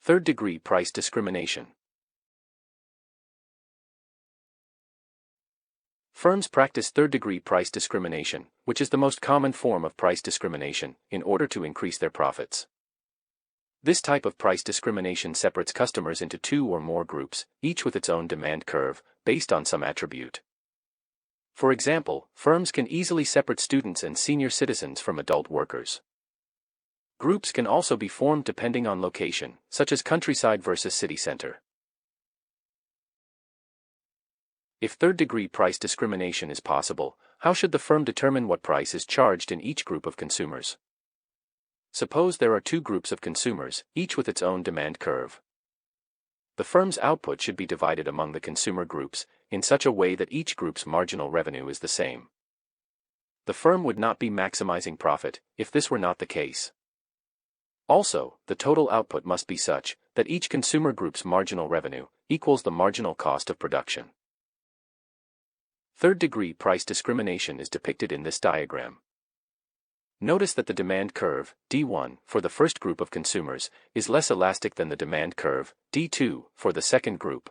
Third-degree price discrimination. Firms practice third-degree price discrimination, which is the most common form of price discrimination, in order to increase their profits. This type of price discrimination separates customers into two or more groups, each with its own demand curve, based on some attribute. For example, firms can easily separate students and senior citizens from adult workers. Groups can also be formed depending on location, such as countryside versus city center. If third-degree price discrimination is possible, how should the firm determine what price is charged in each group of consumers? Suppose there are two groups of consumers, each with its own demand curve. The firm's output should be divided among the consumer groups, in such a way that each group's marginal revenue is the same. The firm would not be maximizing profit, if this were not the case. Also, the total output must be such, that each consumer group's marginal revenue equals the marginal cost of production. Third-degree price discrimination is depicted in this diagram. Notice that the demand curve, D1, for the first group of consumers, is less elastic than the demand curve, D2, for the second group.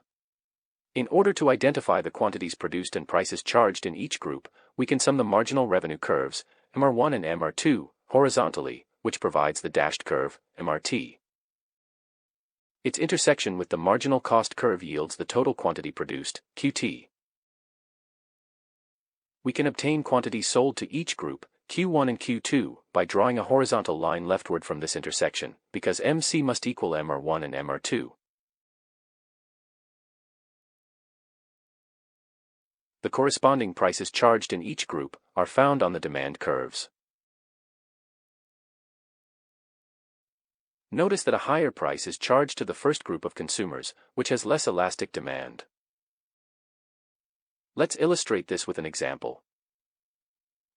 In order to identify the quantities produced and prices charged in each group, we can sum the marginal revenue curves, MR1 and MR2, horizontally, which provides the dashed curve, MRT. Its intersection with the marginal cost curve yields the total quantity produced, QT. We can obtain quantities sold to each group, Q1 and Q2, by drawing a horizontal line leftward from this intersection, because MC must equal MR1 and MR2. The corresponding prices charged in each group are found on the demand curves. Notice that a higher price is charged to the first group of consumers, which has less elastic demand. Let's illustrate this with an example.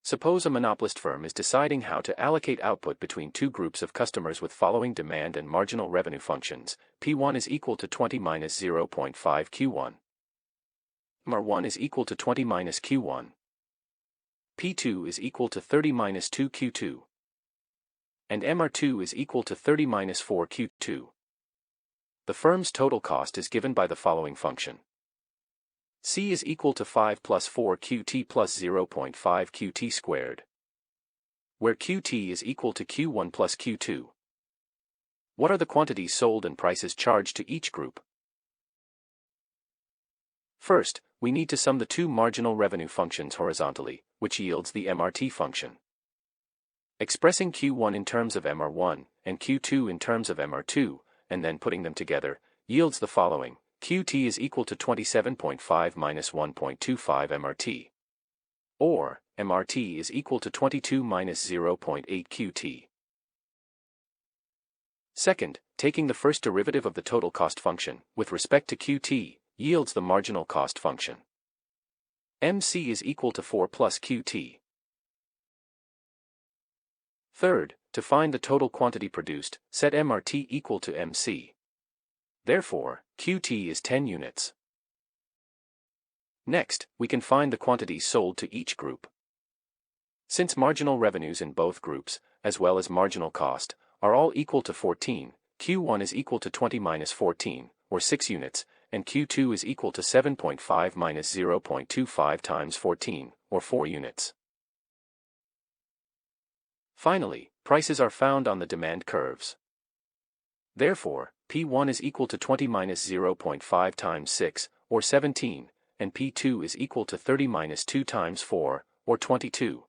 Suppose a monopolist firm is deciding how to allocate output between two groups of customers with following demand and marginal revenue functions. P1 is equal to 20 minus 0.5 Q1. MR1 is equal to 20 minus Q1. P2 is equal to 30 minus 2 Q2. And MR2 is equal to 30 minus 4 Q2. The firm's total cost is given by the following function. C is equal to 5 plus 4 Qt plus 0.5 Qt squared, where Qt is equal to Q1 plus Q2. What are the quantities sold and prices charged to each group? First, we need to sum the two marginal revenue functions horizontally, which yields the MRT function. Expressing Q1 in terms of MR1 and Q2 in terms of MR2, and then putting them together, yields the following. Qt is equal to 27.5 minus 1.25 MRT. Or, MRT is equal to 22 minus 0.8 Qt. Second, taking the first derivative of the total cost function, with respect to Qt, yields the marginal cost function. MC is equal to 4 plus Qt. Third, to find the total quantity produced, set MRT equal to MC. Therefore, Qt is 10 units. Next, we can find the quantities sold to each group. Since marginal revenues in both groups, as well as marginal cost, are all equal to 14, Q1 is equal to 20 minus 14, or 6 units, and Q2 is equal to 7.5 minus 0.25 times 14, or 4 units. Finally, prices are found on the demand curves. Therefore, P1 is equal to 20 minus 0.5 times 6, or 17, and P2 is equal to 30 minus 2 times 4, or 22.